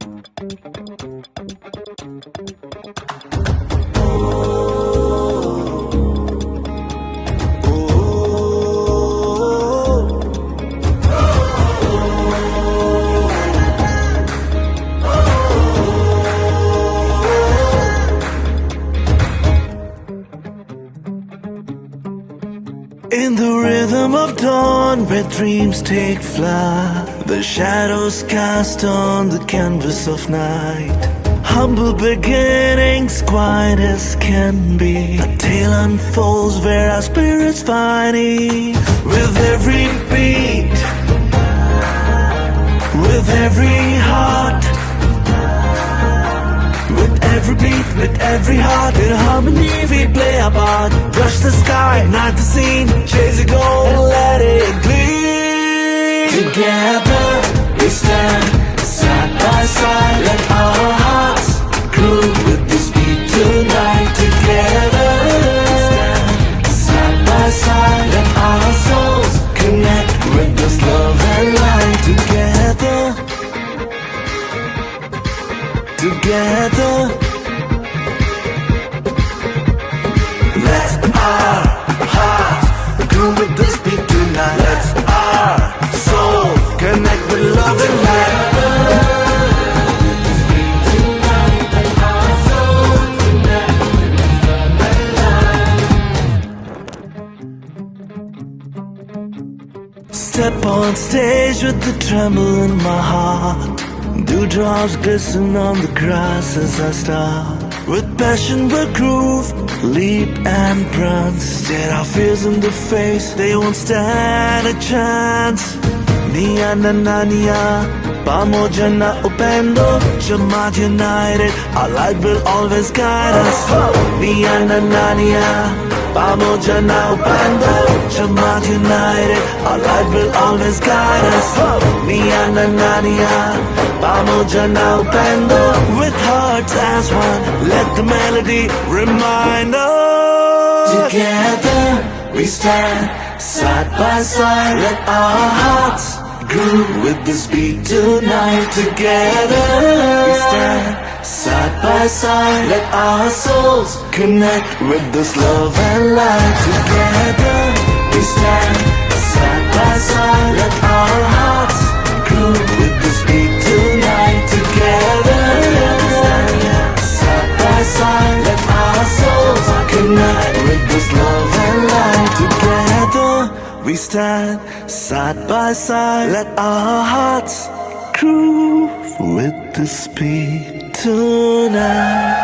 In the rhythm of dawn, where dreams take flight, the shadows cast on the canvas of night. Humble beginnings, quiet as can be. A tale unfolds where our spirits find ease. With every beat, with every heart, with every beat, with every heart, in harmony we play our part. Brush the sky, ignite the scene, chase it, go and let it bleed. Together we stand, side by side, let our hearts groove with this beat tonight. Together we stand, side by side, let our souls connect with this love and light. Together, let our hearts groove with this beat tonight. Let our soul connect with love and light. Step on stage with the tremble in my heart. Dewdrops glisten on the grass as I start. With passion we'll groove, leap and prance. Stare our fears in the face, they won't stand a chance. Nia na na nia, pamoja na upendo. Chama united, our light will always guide us. Nia na na nia, pamoja na upendo. Chama united, our light will always guide us. Nia na na nia, pamoja na upendo. With hearts as one, let the melody remind us. Together we stand, side by side, let our hearts groove with this beat tonight. Together we stand, side by side, let our souls connect with this love and light. Together we stand, side by side, let our hearts groove with this beat tonight. Together we stand, side by side, let our souls connect with this love and light. Together we stand, side by side, let our hearts groove with this beat tonight.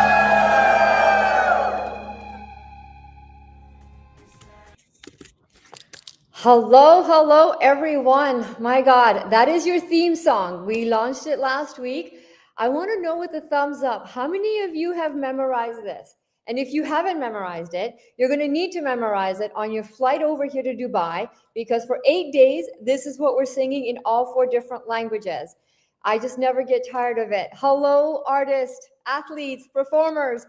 Hello, everyone. My God, that is your theme song. We launched it last week. I want to know with a thumbs up, how many of you have memorized this? And if you haven't memorized it, you're going to need to memorize it on your flight over here to Dubai, because for 8 days, this is what we're singing in all 4 different languages. I just never get tired of it. Hello, artists, athletes, performers,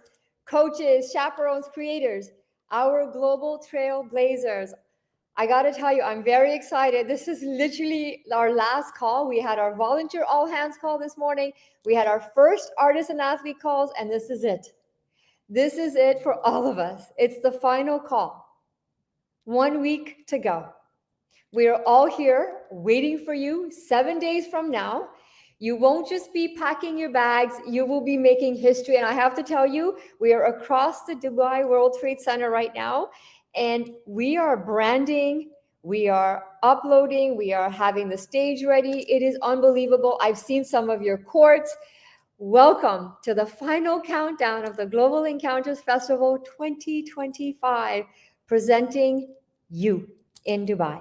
coaches, chaperones, creators, our global trailblazers. I got to tell you, I'm very excited. This is literally our last call. We had our volunteer all hands call this morning. We had our first artist and athlete calls, and this is it. This is it for all of us. It's the final call. 1 week to go. We are all here waiting for you 7 days from now. You won't just be packing your bags, you will be making history. And I have to tell you, we are across the Dubai World Trade Center right now, and we are branding, we are uploading, we are having the stage ready. It is unbelievable. I've seen some of your courts. Welcome to the final countdown of the Global Encounters Festival 2025, presenting you in Dubai.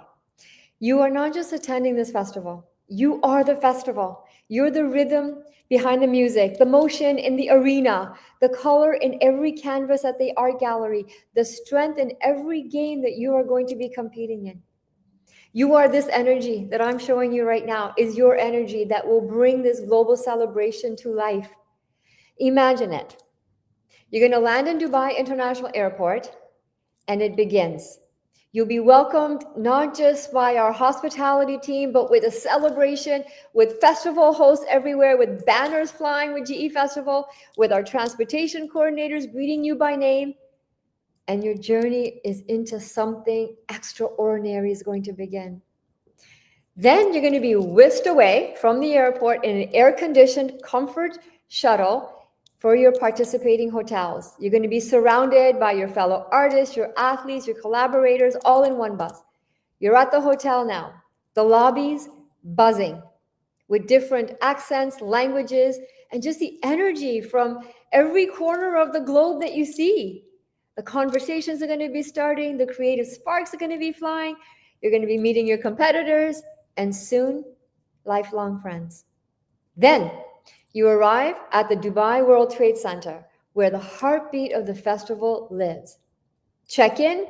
You are not just attending this festival, you are the festival. You're the rhythm behind the music, the motion in the arena, the color in every canvas at the art gallery, the strength in every game that you are going to be competing in. You are this energy that I'm showing you right now is your energy that will bring this global celebration to life. Imagine it. You're going to land in Dubai International Airport, and it begins. You'll be welcomed not just by our hospitality team, but with a celebration, with festival hosts everywhere, with banners flying with GE Festival, with our transportation coordinators greeting you by name. And your journey is into something extraordinary is going to begin. Then you're going to be whisked away from the airport in an air-conditioned comfort shuttle for your participating hotels. You're going to be surrounded by your fellow artists, your athletes, your collaborators, all in one bus. You're at the hotel now. The lobby's buzzing with different accents, languages, and just the energy from every corner of the globe that you see. The conversations are going to be starting. The creative sparks are going to be flying. You're going to be meeting your competitors and soon lifelong friends. Then you arrive at the Dubai World Trade Center, where the heartbeat of the festival lives. Check in,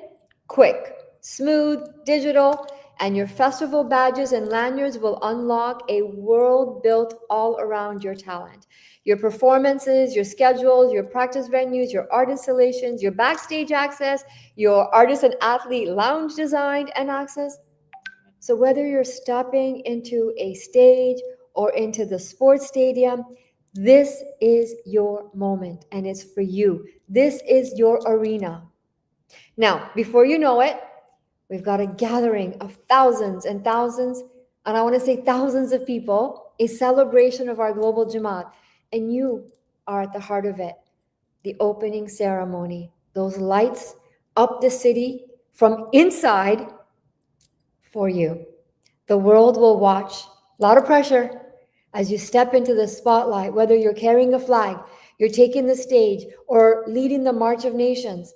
quick, smooth, digital, and your festival badges and lanyards will unlock a world built all around your talent. Your performances, your schedules, your practice venues, your art installations, your backstage access, your artist and athlete lounge design and access. So whether you're stepping into a stage or into the sports stadium, this is your moment and it's for you. This is your arena. Now, before you know it, we've got a gathering of thousands and thousands, and I want to say thousands of people, a celebration of our global Jamaat, and you are at the heart of it. The opening ceremony, those lights up the city from inside for you. The world will watch. A lot of pressure as you step into the spotlight, whether you're carrying a flag, you're taking the stage, or leading the March of Nations.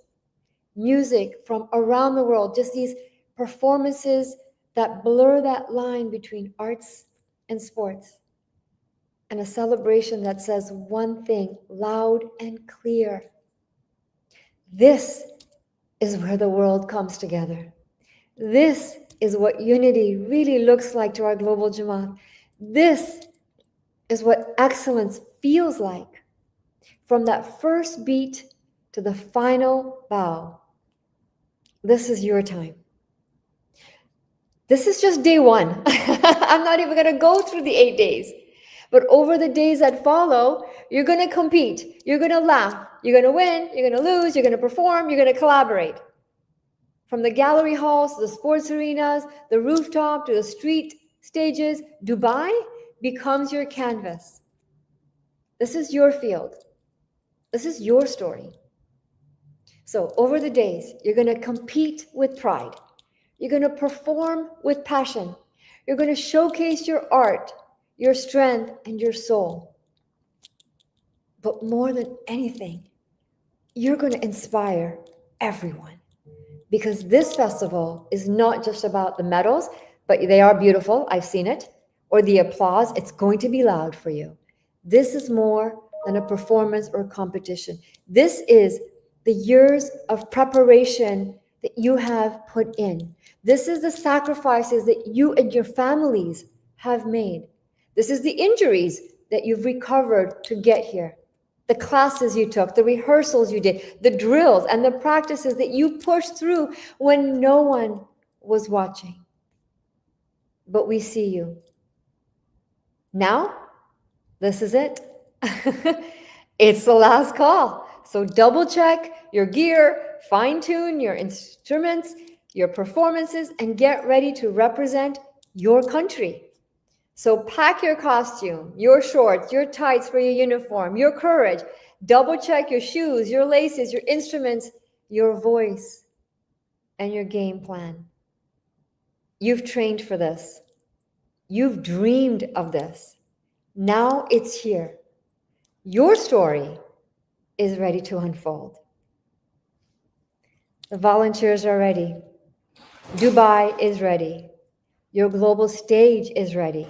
Music from around the world, just these performances that blur that line between arts and sports. And a celebration that says one thing loud and clear. This is where the world comes together. This is what unity really looks like to our global Jamaat. This is what excellence feels like. From that first beat to the final bow. This is your time. This is just day one. I'm not even going to go through the 8 days. But over the days that follow, you're going to compete. You're going to laugh. You're going to win. You're going to lose. You're going to perform. You're going to collaborate. From the gallery halls to the sports arenas, the rooftop to the street stages, Dubai becomes your canvas. This is your field. This is your story. So over the days, you're going to compete with pride. You're going to perform with passion. You're going to showcase your art, your strength, and your soul. But more than anything, you're going to inspire everyone. Because this festival is not just about the medals, but they are beautiful, I've seen it, or the applause, it's going to be loud for you. This is more than a performance or competition. This is the years of preparation that you have put in. This is the sacrifices that you and your families have made. This is the injuries that you've recovered to get here. The classes you took, the rehearsals you did, the drills and the practices that you pushed through when no one was watching. But we see you. Now, this is it. It's the last call. So double check your gear, fine tune your instruments, your performances, and get ready to represent your country. So pack your costume, your shorts, your tights for your uniform, your courage. Double check your shoes, your laces, your instruments, your voice, and your game plan. You've trained for this. You've dreamed of this. Now it's here. Your story is ready to unfold. The volunteers are ready. Dubai is ready. Your global stage is ready.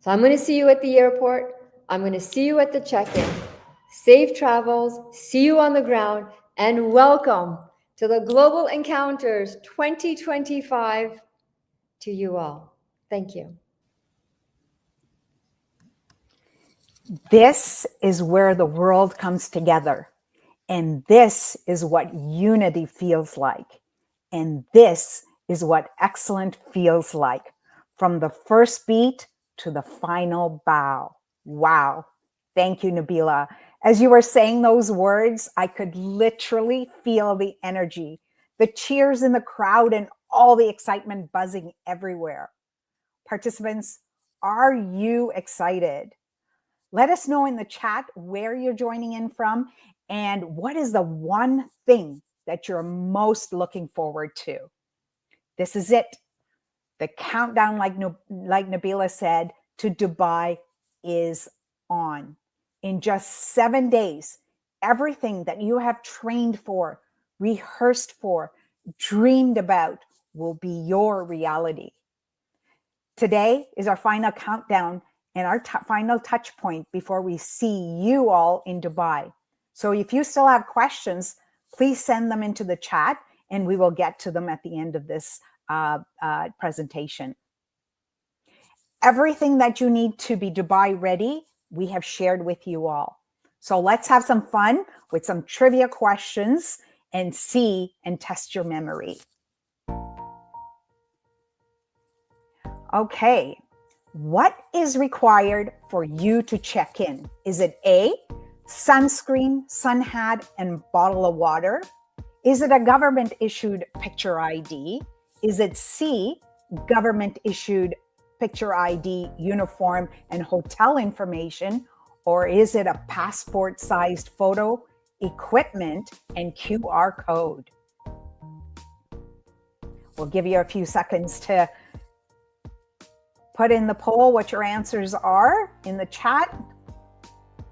So I'm going to see you at the airport. I'm going to see you at the check-in. Safe travels, see you on the ground, and welcome to the Global Encounters 2025 to you all. Thank you. This is where the world comes together. And this is what unity feels like. And this is what excellent feels like, from the first beat to the final bow. Wow. Thank you, Nabila. As you were saying those words, I could literally feel the energy, the cheers in the crowd, and all the excitement buzzing everywhere. Participants, are you excited? Let us know in the chat where you're joining in from and what is the one thing that you're most looking forward to. This is it. The countdown, like Nabila said, to Dubai is on. In just 7 days, everything that you have trained for, rehearsed for, dreamed about will be your reality. Today is our final countdown and our final touch point before we see you all in Dubai. So if you still have questions, please send them into the chat and we will get to them at the end of this presentation. Everything that you need to be Dubai ready, we have shared with you all. So let's have some fun with some trivia questions and see and test your memory. Okay, what is required for you to check in? Is it A, sunscreen, sun hat, and bottle of water? Is it a government issued picture ID? Is it C, government issued picture ID, uniform, and hotel information? Or is it a passport sized photo, equipment, and QR code? We'll give you a few seconds to put in the poll what your answers are in the chat.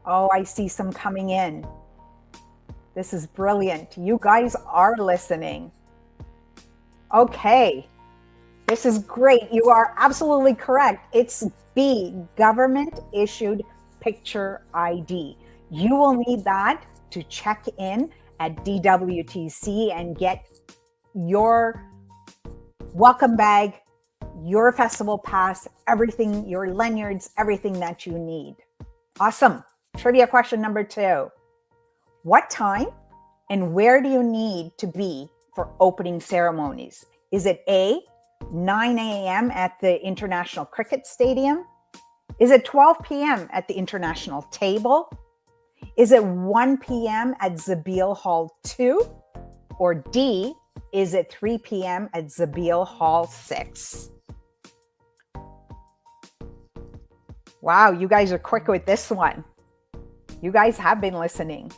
Oh, I see some coming in. This is brilliant. You guys are listening. Okay, this is great. You are absolutely correct. It's B, government issued picture ID. You will need that to check in at DWTC and get your welcome bag, your festival pass, everything, your lanyards, everything that you need. Awesome. Trivia question number 2. What time and where do you need to be for opening ceremonies? Is it A, 9 a.m. at the International Cricket Stadium? Is it 12 p.m. at the International Table? Is it 1 p.m. at Zabeel Hall 2? Or D, is it 3 p.m. at Zabeel Hall 6? Wow, you guys are quick with this one. You guys have been listening.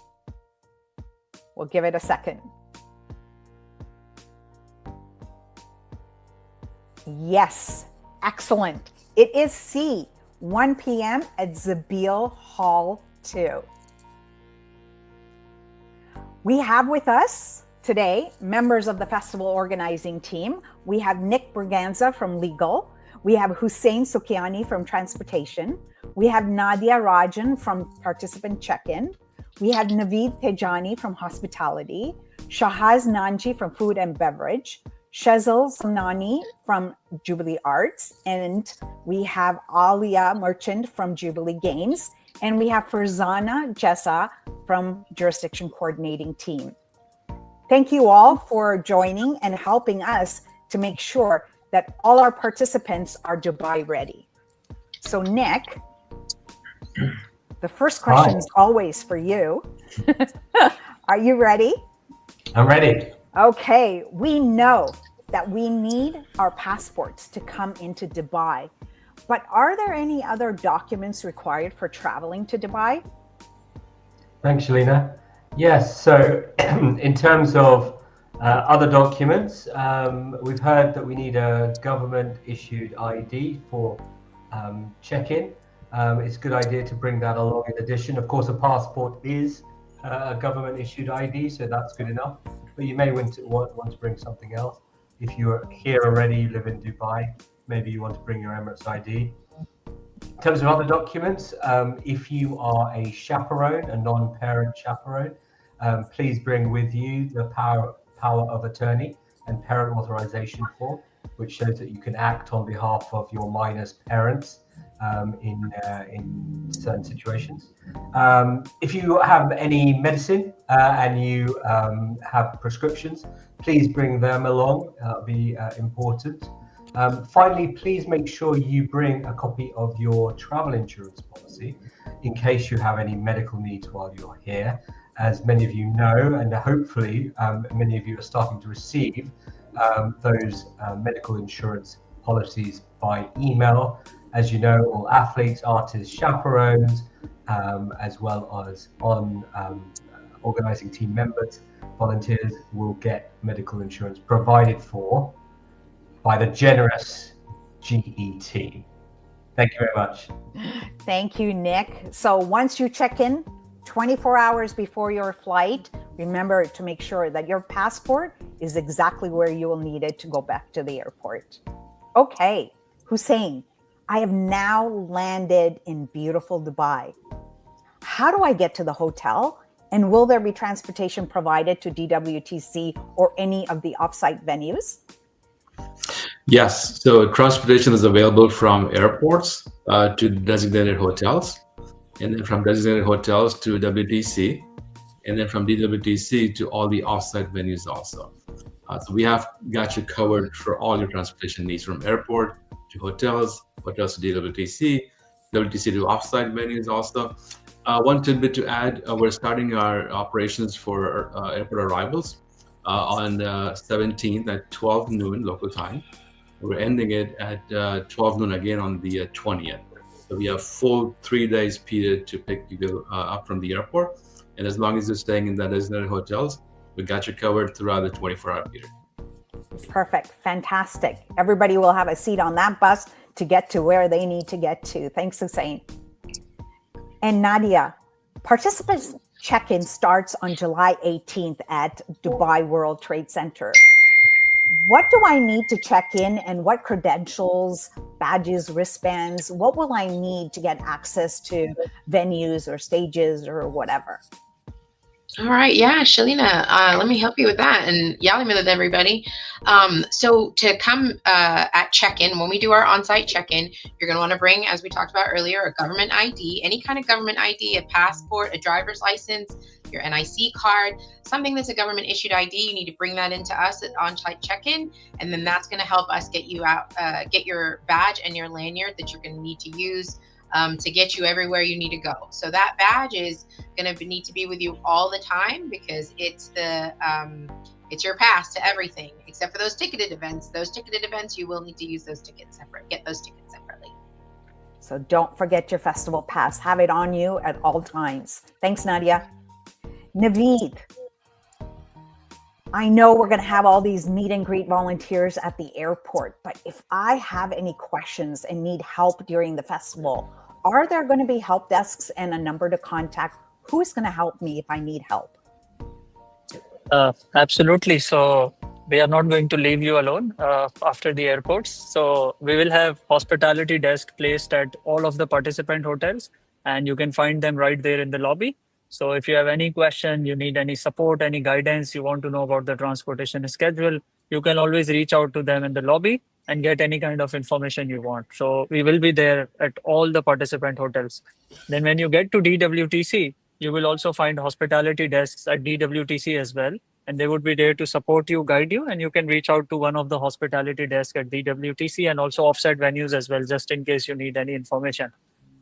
We'll give it a second. Yes, excellent. It is C, 1 p.m. at Zabeel Hall 2. We have with us today members of the festival organizing team. We have Nick Braganza from Legal. We have Hussein Sukiani from Transportation. We have Nadia Rajan from Participant Check-In. We have Naveed Tejani from Hospitality. Shahaz Nanji from Food and Beverage. Shezal Sanani from Jubilee Arts. And we have Alia Merchant from Jubilee Games. And we have Farzana Jessa from Jurisdiction Coordinating Team. Thank you all for joining and helping us to make sure that all our participants are Dubai ready. So Nick, the first question is always for you. Are you ready? I'm ready. Okay, we know that we need our passports to come into Dubai, but are there any other documents required for traveling to Dubai? Thanks, Shalina. Yes, so in terms of other documents, we've heard that we need a government-issued ID for check-in. It's a good idea to bring that along in addition. Of course, a passport is a government-issued ID, so that's good enough. But you may want to bring something else. If you're here already, you live in Dubai, maybe you want to bring your Emirates ID. In terms of other documents, if you are a chaperone, a non-parent chaperone, please bring with you the power of attorney and parent authorization form, which shows that you can act on behalf of your minor's parents in certain situations. If you have any medicine and you have prescriptions, please bring them along. That'll be important. Finally, please make sure you bring a copy of your travel insurance policy in case you have any medical needs while you're here. As many of you know, and hopefully many of you are starting to receive those medical insurance policies by email. As you know, all athletes, artists, chaperones, as well as on organizing team members, volunteers will get medical insurance provided for by the generous GET. Thank you very much. Thank you, Nick. So once you check in 24 hours before your flight, remember to make sure that your passport is exactly where you will need it to go back to the airport. Okay, Hussein, I have now landed in beautiful Dubai. How do I get to the hotel? And will there be transportation provided to DWTC or any of the offsite venues? Yes, so transportation is available from airports to designated hotels, and then from designated hotels to WTC, and then from DWTC to all the offsite venues also. So we have got you covered for all your transportation needs, from airport to hotels, hotels to DWTC, WTC to offsite venues also. One tidbit to add, we're starting our operations for airport arrivals on 17th at 12 noon local time. We're ending it at 12 noon again on the 20th. So we have full 3 days period to pick you up from the airport. And as long as you're staying in the designated hotels, we got you covered throughout the 24-hour period. Perfect. Fantastic. Everybody will have a seat on that bus to get to where they need to get to. Thanks, Hussein. And Nadia, participants check-in starts on July 18th at Dubai World Trade Center. What do I need to check in, and what credentials, badges, wristbands, what will I need to get access to venues or stages or whatever? All right, yeah, Shalina, let me help you with that, and Yalimilad, everybody. So to come at check-in, when we do our on-site check-in, you're going to want to bring, as we talked about earlier, a government ID, any kind of government ID, a passport, a driver's license, your NIC card, something that's a government-issued ID. You need to bring that into us at on-site check-in, and then that's going to help us get you out, get your badge and your lanyard that you're going to need to use to get you everywhere you need to go. So that badge is going to need to be with you all the time, because it's the it's your pass to everything except for those ticketed events. Those ticketed events, you will need to use those tickets separate. Get those tickets separately. So don't forget your festival pass. Have it on you at all times. Thanks, Nadia. Naveed, I know we're going to have all these meet and greet volunteers at the airport, but if I have any questions and need help during the festival, are there going to be help desks and a number to contact? Who is going to help me if I need help? Absolutely. So we are not going to leave you alone after the airports. So we will have hospitality desk placed at all of the participant hotels, and you can find them right there in the lobby. So if you have any question, you need any support, any guidance, you want to know about the transportation schedule, you can always reach out to them in the lobby and get any kind of information you want. So we will be there at all the participant hotels. Then when you get to DWTC, you will also find hospitality desks at DWTC as well. And they would be there to support you, guide you, and you can reach out to one of the hospitality desks at DWTC and also offsite venues as well, just in case you need any information.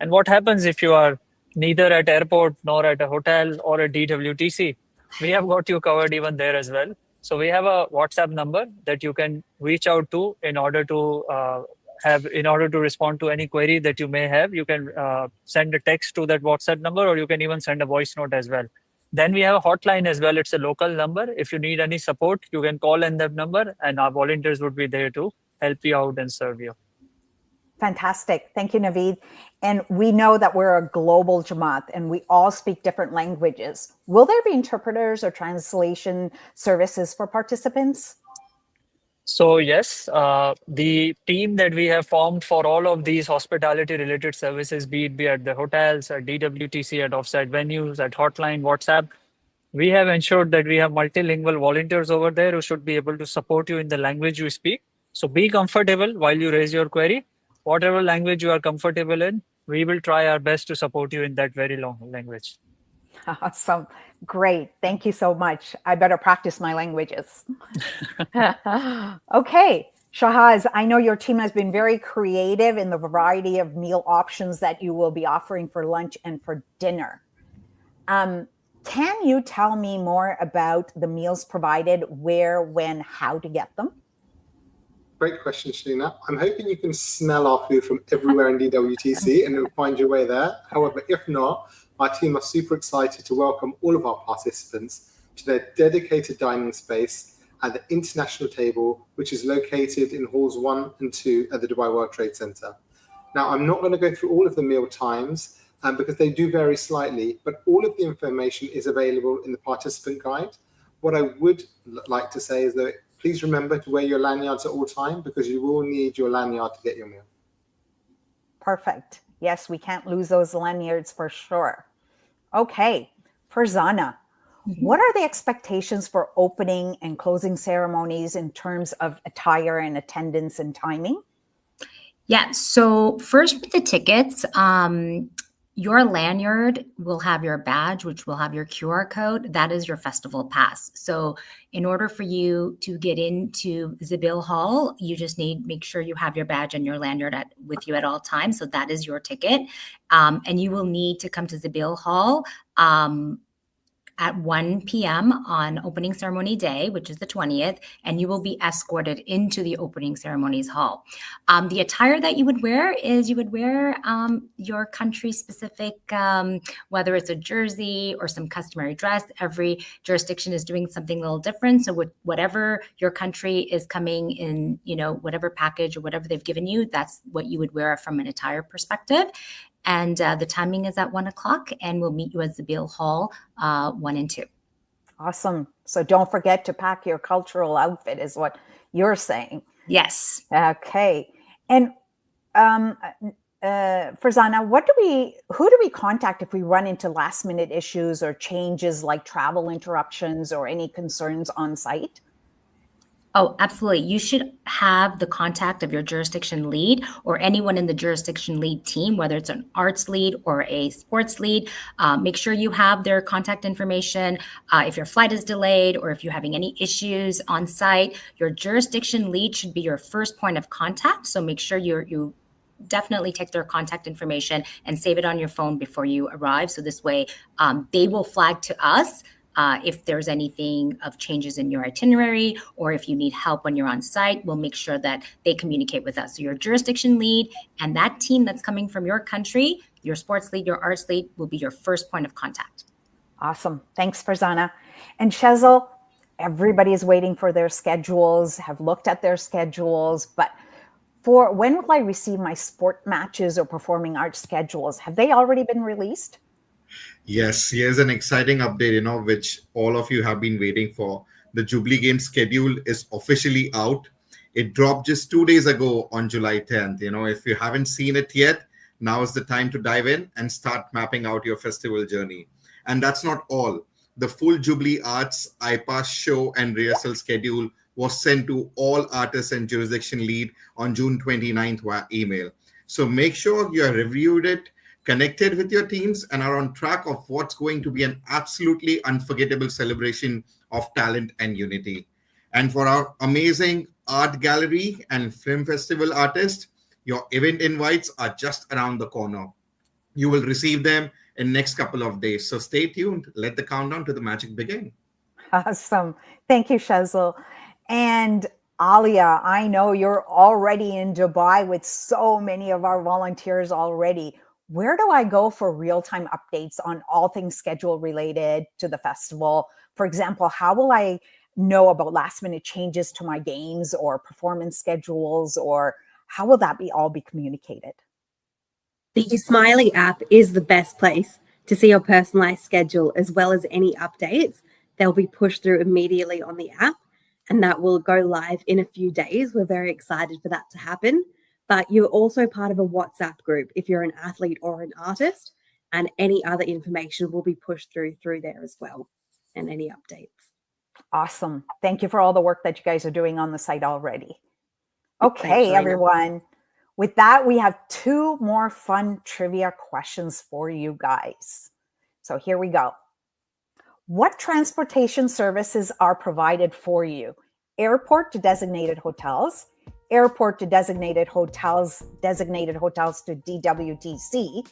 And what happens if you are neither at airport nor at a hotel or at DWTC? We have got you covered even there as well. So we have a WhatsApp number that you can reach out to in order to respond to any query that you may have. You can send a text to that WhatsApp number, or you can even send a voice note as well. Then we have a hotline as well. It's a local number. If you need any support, you can call in that number, and our volunteers would be there to help you out and serve you. Fantastic. Thank you, Naveed. And we know that we're a global Jamaat and we all speak different languages. Will there be interpreters or translation services for participants? So yes, the team that we have formed for all of these hospitality related services, be it at the hotels, at DWTC, at offsite venues, at hotline, WhatsApp, we have ensured that we have multilingual volunteers over there who should be able to support you in the language you speak. So be comfortable while you raise your query. whatever language you are comfortable in, we will try our best to support you in that very long language. Awesome. Great. Thank you so much. I better practice my languages. Okay. Shahaz, I know your team has been very creative in the variety of meal options that you will be offering for lunch and for dinner. Can you tell me more about the meals provided, where, when, how to get them? Great question, Shalina. I'm hoping you can smell our food from everywhere in DWTC and you'll find your way there. However, if not, our team are super excited to welcome all of our participants to their dedicated dining space at the International Table, which is located in halls 1 and 2 at the Dubai World Trade Center. Now, I'm not going to go through all of the meal times because they do vary slightly, but all of the information is available in the participant guide. What I would like to say is that please remember to wear your lanyards at all time because you will need your lanyard to get your meal. Perfect. Yes, we can't lose those lanyards for sure. Okay, Farzana, what are the expectations for opening and closing ceremonies in terms of attire and attendance and timing? Yeah, so first with the tickets, your lanyard will have your badge, which will have your QR code. That is your festival pass. So in order for you to get into Zabeel Hall, you just make sure you have your badge and your lanyard with you at all times. So that is your ticket. And you will need to come to Zabeel Hall at 1 p.m. on opening ceremony day, which is the 20th, and you will be escorted into the opening ceremonies hall. The attire that you would wear is you would wear your country-specific, whether it's a jersey or some customary dress. Every jurisdiction is doing something a little different. So whatever your country is coming in, whatever package or whatever they've given you, that's what you would wear from an attire perspective. And the timing is at 1 o'clock, and we'll meet you at Zabeel Hall 1 and 2. Awesome. So don't forget to pack your cultural outfit is what you're saying. Yes. Okay. And Farzana, who do we contact if we run into last minute issues or changes like travel interruptions or any concerns on site? Oh, absolutely. You should have the contact of your jurisdiction lead or anyone in the jurisdiction lead team, whether it's an arts lead or a sports lead. Make sure you have their contact information. If your flight is delayed or if you're having any issues on site, your jurisdiction lead should be your first point of contact. So make sure you definitely take their contact information and save it on your phone before you arrive. So this way they will flag to us if there's anything of changes in your itinerary, or if you need help when you're on site, we'll make sure that they communicate with us. So your jurisdiction lead and that team that's coming from your country, your sports lead, your arts lead, will be your first point of contact. Awesome. Thanks, Farzana. And Shezel, everybody is waiting for their schedules, have looked at their schedules, but for when will I receive my sport matches or performing arts schedules? Have they already been released? Yes, here's an exciting update, which all of you have been waiting for. The Jubilee Games schedule is officially out. It dropped just 2 days ago on July 10th. If you haven't seen it yet, now is the time to dive in and start mapping out your festival journey. And that's not all. The full Jubilee Arts IPAS show and rehearsal schedule was sent to all artists and jurisdiction lead on June 29th via email. So make sure you have reviewed it, connected with your teams, and are on track of what's going to be an absolutely unforgettable celebration of talent and unity. And for our amazing art gallery and film festival artists, your event invites are just around the corner. You will receive them in next couple of days. So stay tuned. Let the countdown to the magic begin. Awesome. Thank you, Shezel. And Alia, I know you're already in Dubai with so many of our volunteers already. Where do I go for real-time updates on all things schedule related to the festival? For example, how will I know about last-minute changes to my games or performance schedules, or how will that all be communicated? The Usmiley app is the best place to see your personalized schedule as well as any updates. They'll be pushed through immediately on the app, and that will go live in a few days. We're very excited for that to happen. But you're also part of a WhatsApp group if you're an athlete or an artist, and any other information will be pushed through there as well, and any updates. Awesome. Thank you for all the work that you guys are doing on the site already. Okay, Thanks, everyone. With that, we have 2 more fun trivia questions for you guys. So here we go. What transportation services are provided for you? Airport to designated hotels, airport to designated hotels to DWTC,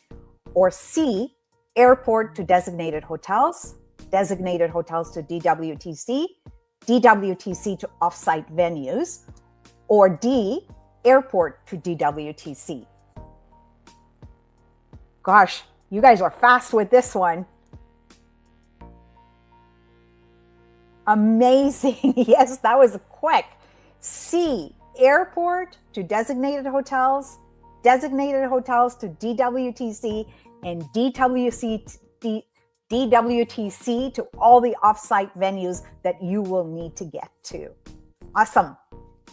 or C, airport to designated hotels to DWTC, DWTC to offsite venues, or D, airport to DWTC. Gosh, you guys are fast with this one. Amazing. Yes, that was quick. C, airport to designated hotels to DWTC, and DWTC to all the offsite venues that you will need to get to. Awesome.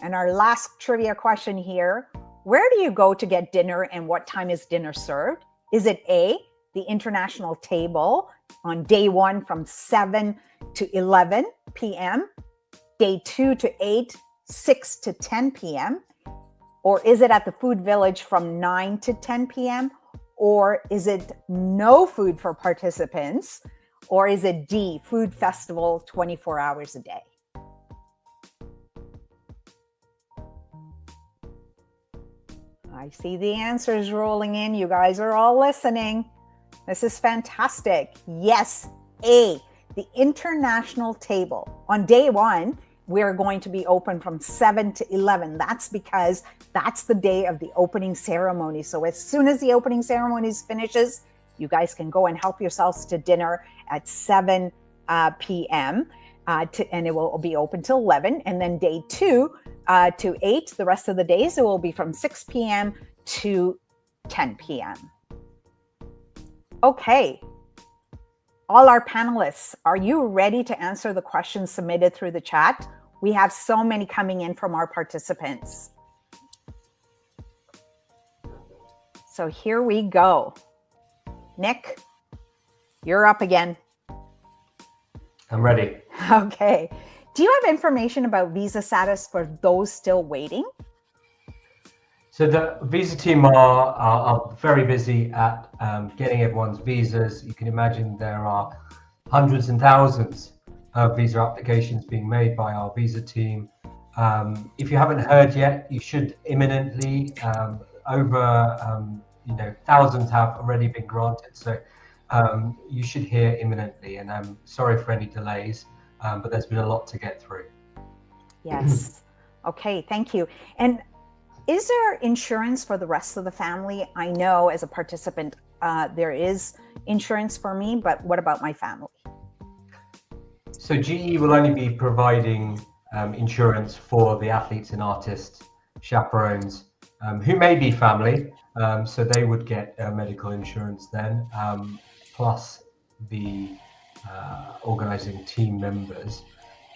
And our last trivia question here, where do you go to get dinner and what time is dinner served? Is it A, the international table on day 1 from 7 to 11 p.m., day 2 to 8, 6 to 10 p.m., or is it at the Food Village from 9 to 10 p.m., or is it no food for participants, or is it D, food festival 24 hours a day? I see the answers rolling in. You guys are all listening. This is fantastic. Yes, A, the international table. On day 1, we're going to be open from 7 to 11. That's because that's the day of the opening ceremony. So as soon as the opening ceremony finishes, you guys can go and help yourselves to dinner at 7 p.m. And it will be open till 11. And then day 2 to 8, the rest of the days, it will be from 6 p.m. to 10 p.m. Okay. All our panelists, are you ready to answer the questions submitted through the chat? We have so many coming in from our participants. So here we go. Nick, you're up again. I'm ready. Okay. Do you have information about visa status for those still waiting? So the visa team are very busy at getting everyone's visas. You can imagine there are hundreds and thousands of visa applications being made by our visa team. If you haven't heard yet, you should imminently. Thousands have already been granted. So you should hear imminently. And I'm sorry for any delays, but there's been a lot to get through. Yes. Okay, thank you. And is there insurance for the rest of the family? I know as a participant, there is insurance for me, but what about my family? So GE will only be providing insurance for the athletes and artists, chaperones, who may be family. So they would get medical insurance then, plus the organizing team members.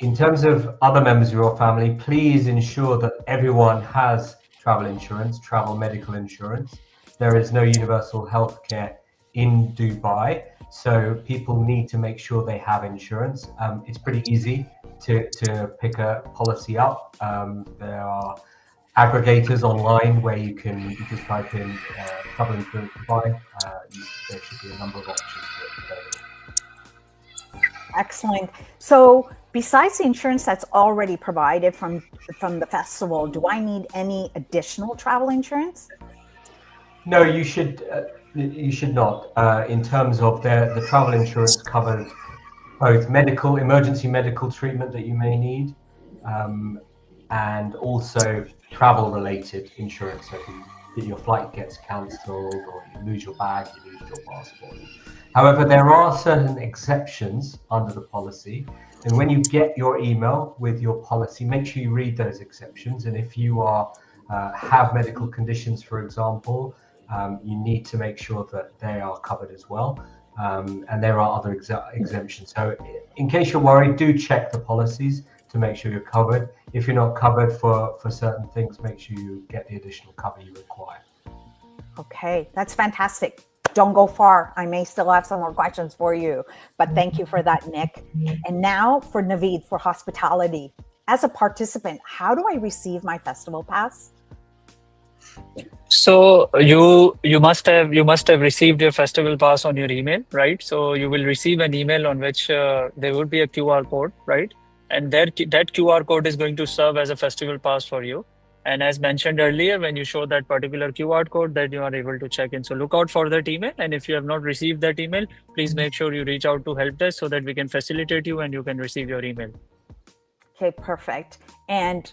In terms of other members of your family, please ensure that everyone has travel insurance, travel medical insurance. There is no universal healthcare in Dubai, so people need to make sure they have insurance. It's pretty easy to pick a policy up. There are aggregators online where you can just type in travel insurance Dubai. There should be a number of options available. Excellent. So besides the insurance that's already provided from the festival, do I need any additional travel insurance? No, you should not. In terms of the travel insurance covers both emergency medical treatment that you may need, and also travel-related insurance. So if your flight gets cancelled, or you lose your bag, you lose your passport. However, there are certain exceptions under the policy. And when you get your email with your policy, make sure you read those exceptions. And if you have medical conditions, for example, you need to make sure that they are covered as well. And there are other exemptions. So in case you're worried, do check the policies to make sure you're covered. If you're not covered for certain things, make sure you get the additional cover you require. Okay, that's fantastic. Don't go far. I may still have some more questions for you, but thank you for that, Nick. And now for Naveed, for hospitality. As a participant, how do I receive my festival pass? So you must have received your festival pass on your email, right? So you will receive an email on which there would be a QR code, right? And that QR code is going to serve as a festival pass for you. And as mentioned earlier, when you show that particular QR code, that you are able to check in. So look out for that email. And if you have not received that email, please make sure you reach out to help desk so that we can facilitate you and you can receive your email. Okay, perfect. And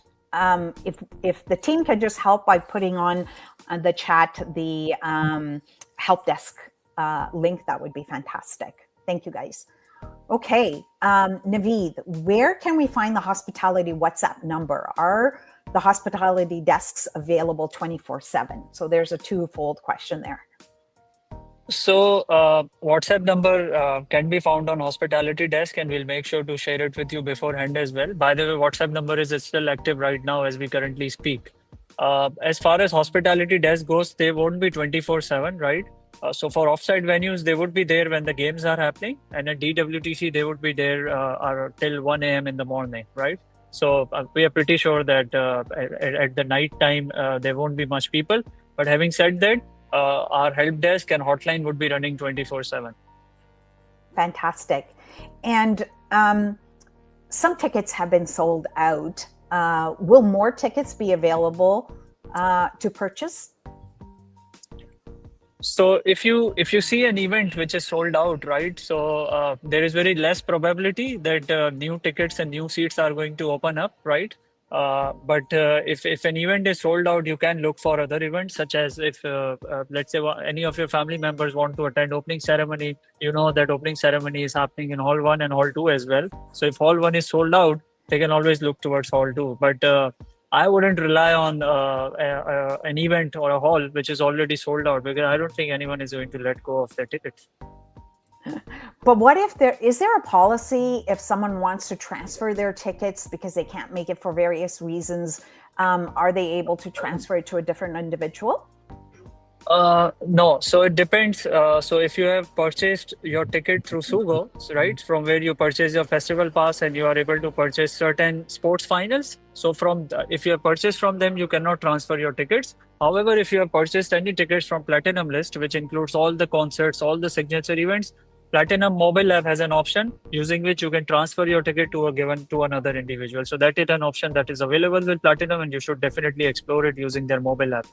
if the team could just help by putting on the chat the help desk link, that would be fantastic. Thank you, guys. Okay, Naveed, where can we find the hospitality WhatsApp number? Are the hospitality desks available 24/7? So there's a twofold question there. So WhatsApp number can be found on hospitality desk, and we'll make sure to share it with you beforehand as well. By the way, WhatsApp number is still active right now as we currently speak. As far as hospitality desk goes, they won't be 24/7, right? So for offsite venues, they would be there when the games are happening, and at DWTC, they would be there till 1 a.m. in the morning, right? So we are pretty sure that at the night time, there won't be much people. But having said that, our help desk and hotline would be running 24/7. Fantastic. And some tickets have been sold out. Will more tickets be available to purchase? So if you see an event which is sold out, right? So there is very less probability that new tickets and new seats are going to open up, right? But if an event is sold out, you can look for other events, such as if let's say any of your family members want to attend opening ceremony, you know that opening ceremony is happening in Hall 1 and Hall 2 as well. So if Hall 1 is sold out, they can always look towards Hall 2. But I wouldn't rely on an event or a hall which is already sold out, because I don't think anyone is going to let go of their tickets. But what if is there a policy if someone wants to transfer their tickets because they can't make it for various reasons? Are they able to transfer it to a different individual? No, so it depends. So if you have purchased your ticket through Sugo, right, from where you purchase your festival pass and you are able to purchase certain sports finals. So if you have purchased from them, you cannot transfer your tickets. However, if you have purchased any tickets from Platinum List, which includes all the concerts, all the signature events, Platinum mobile app has an option using which you can transfer your ticket to another individual. So that is an option that is available with Platinum, and you should definitely explore it using their mobile app.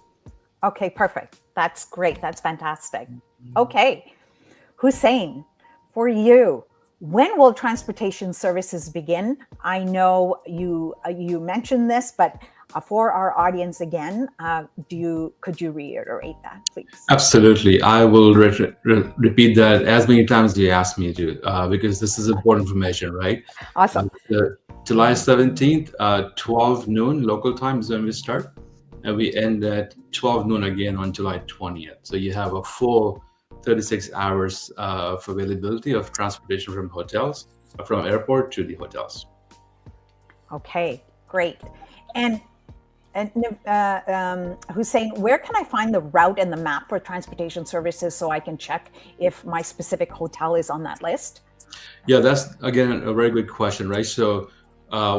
Okay, perfect. That's great. That's fantastic. Okay, Hussein, for you, when will transportation services begin? I know you mentioned this, but for our audience again, could you reiterate that, please? Absolutely. I will repeat that as many times as you asked me to, because this is important information, right? Awesome. July 17th, 12 noon local time is when we start. And we end at 12 noon again on July 20th. So you have a full 36 hours of availability of transportation from hotels, from airport to the hotels. Okay, great. And Hussein, where can I find the route and the map for transportation services so I can check if my specific hotel is on that list? Yeah, that's, again, a very good question, right? So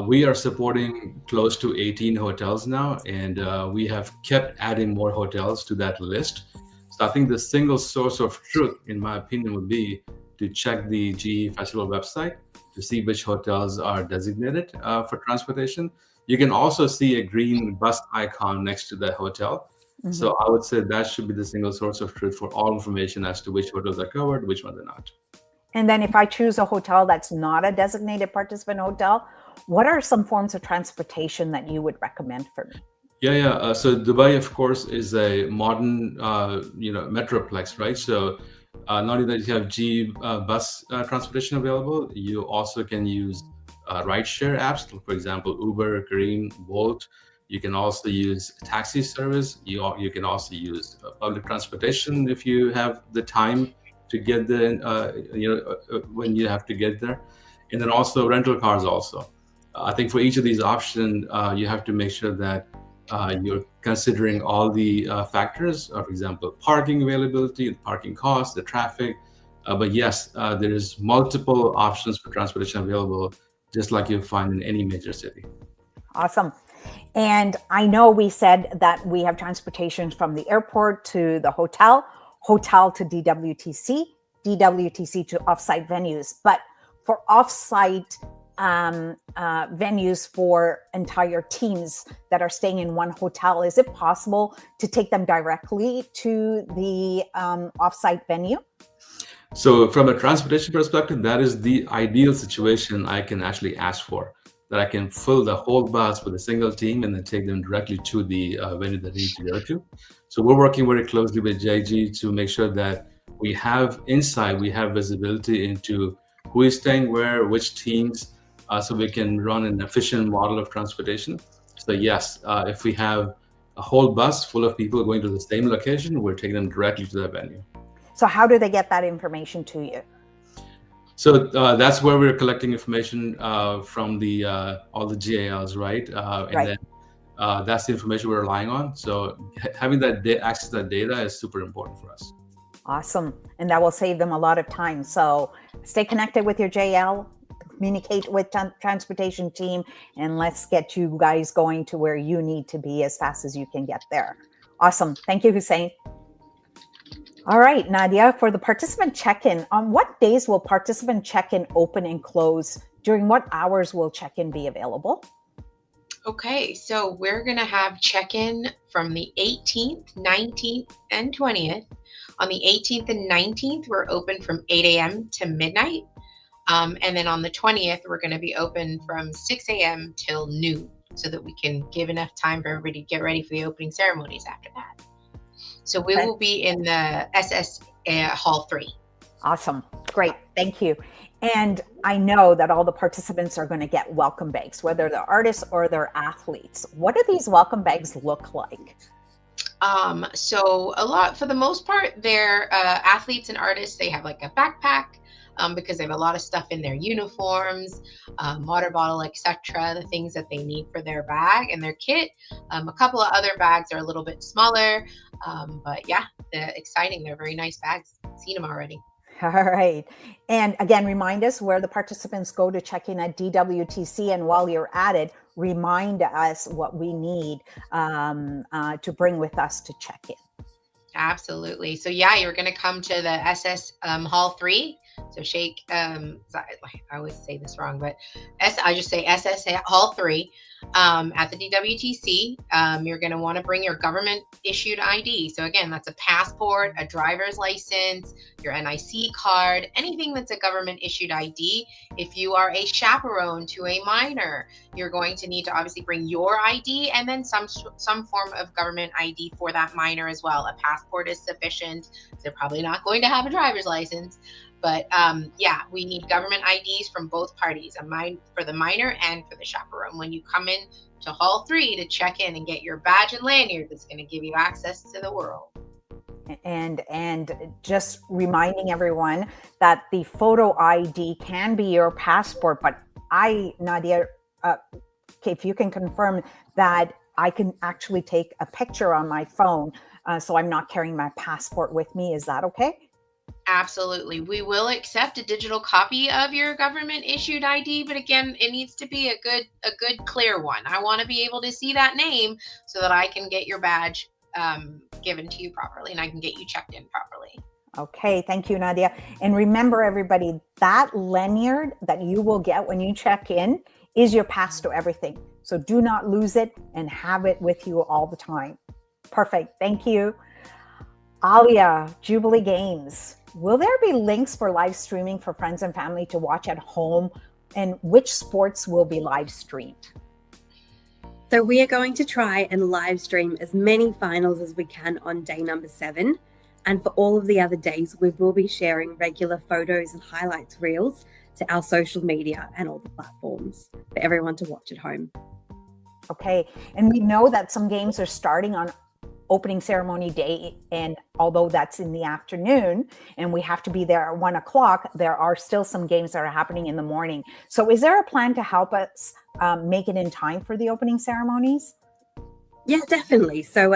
we are supporting close to 18 hotels now, and we have kept adding more hotels to that list. So I think the single source of truth, in my opinion, would be to check the GE Festival website to see which hotels are designated for transportation. You can also see a green bus icon next to the hotel. Mm-hmm. So I would say that should be the single source of truth for all information as to which hotels are covered, which ones are not. And then if I choose a hotel that's not a designated participant hotel, what are some forms of transportation that you would recommend for me? Yeah. So Dubai, of course, is a modern, metroplex, right? So not only that you have GE bus transportation available, you also can use rideshare apps, for example, Uber, Careem, Bolt. You can also use taxi service. You can also use public transportation if you have the time to get there, when you have to get there. And then also rental cars also. I think for each of these options, you have to make sure that you're considering all the factors, for example, parking availability, the parking costs, the traffic. But yes, there is multiple options for transportation available, just like you find in any major city. Awesome. And I know we said that we have transportation from the airport to the hotel, hotel to DWTC, DWTC to offsite venues. But for offsite venues for entire teams that are staying in one hotel, is it possible to take them directly to the offsite venue? So from a transportation perspective, that is the ideal situation I can actually ask for, that I can fill the whole bus with a single team and then take them directly to the venue that they need to go to. So we're working very closely with JG to make sure that we have insight, we have visibility into who is staying where, which teams, so we can run an efficient model of transportation. So yes, if we have a whole bus full of people going to the same location, we're taking them directly to that venue. So how do they get that information to you? So that's where we're collecting information from the all the GALs, right? And then that's the information we're relying on. So having that access to that data is super important for us. Awesome. And that will save them a lot of time. So stay connected with your JL, communicate with transportation team, and let's get you guys going to where you need to be as fast as you can get there. Awesome. Thank you, Hussein. All right, Nadia, for the participant check-in, on what days will participant check-in open and close? During what hours will check-in be available? Okay, so we're going to have check-in from the 18th, 19th, and 20th. On the 18th and 19th, we're open from 8 a.m. to midnight. And then on the 20th, we're going to be open from 6 a.m. till noon so that we can give enough time for everybody to get ready for the opening ceremonies after that. So we will be in the SS Hall 3. Awesome. Great. Thank you. And I know that all the participants are going to get welcome bags, whether they're artists or they're athletes. What do these welcome bags look like? So a lot, for the most part, they're athletes and artists. They have like a backpack because they have a lot of stuff in their uniforms, water bottle, etc., the things that they need for their bag and their kit. A couple of other bags are a little bit smaller, but yeah, they're exciting. They're very nice bags. I've seen them already. All right. And again, remind us where the participants go to check in at DWTC. And while you're at it, remind us what we need to bring with us to check in. Absolutely. So yeah, you're going to come to the SS Hall 3. So shake, I always say this wrong, but I just say SS Hall 3 at the DWTC. You're going to want to bring your government issued ID. So again, that's a passport, a driver's license, your NIC card, anything that's a government issued ID. If you are a chaperone to a minor, you're going to need to obviously bring your ID and then some form of government ID for that minor as well. A passport is sufficient. They're probably not going to have a driver's license. But yeah, we need government IDs from both parties, for the minor and for the chaperone. When you come in to Hall 3 to check in and get your badge and lanyard, that's going to give you access to the world. And just reminding everyone that the photo ID can be your passport, but Nadia, if you can confirm that I can actually take a picture on my phone, so I'm not carrying my passport with me. Is that okay? Absolutely. We will accept a digital copy of your government issued ID, but again, it needs to be a good clear one. I want to be able to see that name so that I can get your badge given to you properly and I can get you checked in properly. Okay, thank you, Nadia. And remember, everybody, that lanyard that you will get when you check in is your pass to everything. So do not lose it and have it with you all the time. Perfect. Thank you. Alia, Jubilee Games. Will there be links for live streaming for friends and family to watch at home? And which sports will be live streamed? So we are going to try and live stream as many finals as we can on day number 7. And for all of the other days, we will be sharing regular photos and highlights reels to our social media and all the platforms for everyone to watch at home. Okay. And we know that some games are starting on opening ceremony day, and although that's in the afternoon and we have to be there at 1 o'clock, there are still some games that are happening in the morning. So is there a plan to help us make it in time for the opening ceremonies? Yeah, definitely. So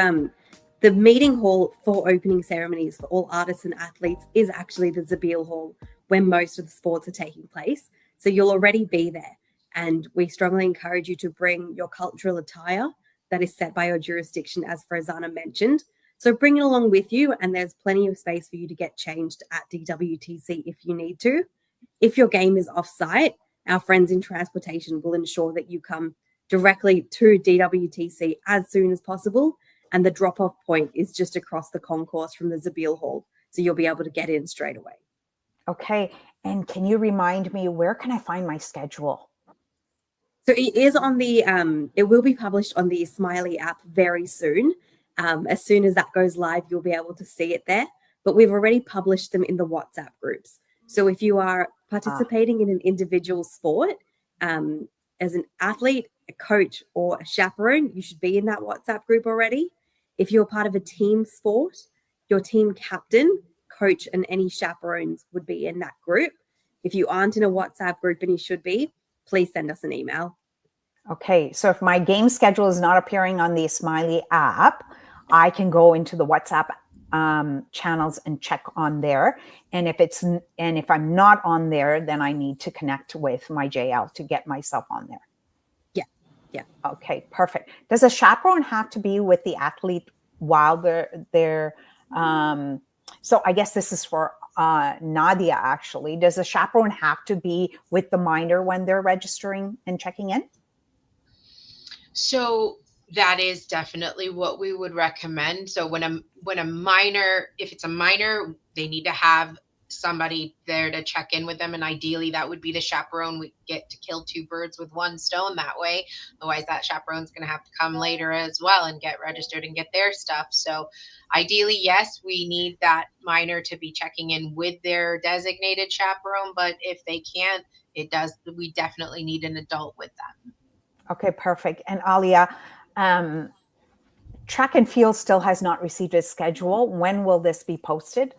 the meeting hall for opening ceremonies for all artists and athletes is actually the Zabeel Hall, where most of the sports are taking place. So you'll already be there, and we strongly encourage you to bring your cultural attire that is set by your jurisdiction, as Farzana mentioned. So bring it along with you, and there's plenty of space for you to get changed at DWTC if you need to. If your game is off-site, our friends in transportation will ensure that you come directly to DWTC as soon as possible, and the drop-off point is just across the concourse from the Zabeel Hall, so you'll be able to get in straight away. Okay, and can you remind me, where can I find my schedule? So it is on the, it will be published on the Smiley app very soon. As soon as that goes live, you'll be able to see it there, but we've already published them in the WhatsApp groups. So if you are participating in an individual sport, as an athlete, a coach, or a chaperone, you should be in that WhatsApp group already. If you're part of a team sport, your team captain, coach, and any chaperones would be in that group. If you aren't in a WhatsApp group, and you should be, please send us an email. Okay, so if my game schedule is not appearing on the Smiley app, I can go into the WhatsApp channels and check on there. And if I'm not on there, then I need to connect with my JL to get myself on there. Yeah. Okay, perfect. Does a chaperone have to be with the athlete while they're so I guess this is for Nadia, actually. Does a chaperone have to be with the minor when they're registering and checking in? So that is definitely what we would recommend. So when a minor, if it's a minor, they need to have somebody there to check in with them, and ideally that would be the chaperone. We get to kill two birds with one stone that way. Otherwise that chaperone's going to have to come later as well and get registered and get their stuff. So ideally, yes, we need that minor to be checking in with their designated chaperone, but if they can't, we definitely need an adult with them. Okay, perfect. And Alia, track and field still has not received its schedule. When will this be posted?